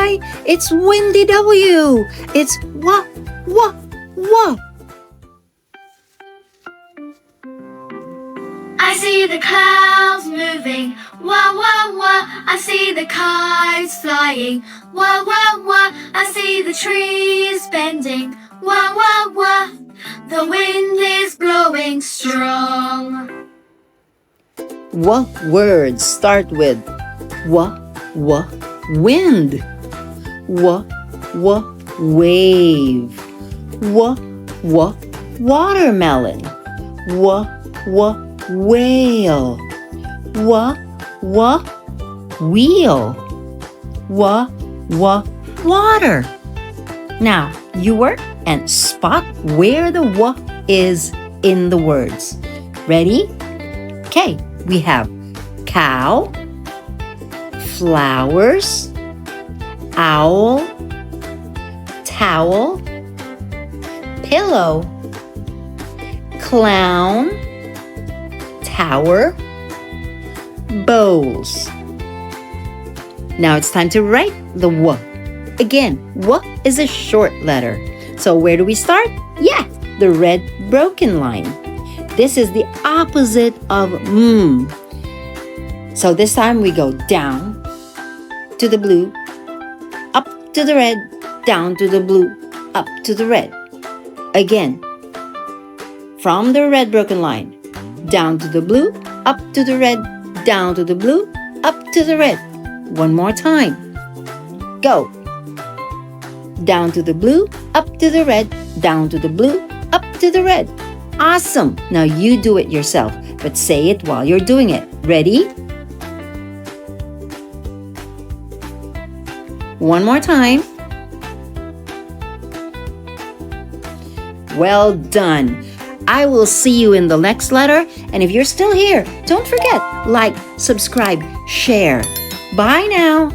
Y. It's windy W. It's wa, wa, wa. I see the clouds moving, wah, wah, wah. I see the kites flying, wah, wah, wah. I see the trees bending, wah, wah, wah. The wind is blowing strong. What words start with wa, wa, wind? Wa, wa, wave. Wa, wa, watermelon. Wa, wa, whale. Wa, wa, wheel. Wa, wa, water. Now, you work and spot where the wa is in the words. Ready? Okay, we have cow, flowers, owl, towel, pillow, clown, tower, bowls. Now it's time to write the W. Again, W is a short letter. So where do we start? Yeah, the red broken line. This is the opposite of mm. So this time we go down to the blue, up to the red, down to the blue, up to the red. Again, from the red broken line, down to the blue, up to the red, down to the blue, up to the red. One more time. Go. Down to the blue, up to the red, down to the blue, up to the red. Awesome! Now you do it yourself, but say it while you're doing it. Ready? One more time. Well done. I will see you in the next letter. And if you're still here, don't forget, like, subscribe, share. Bye now.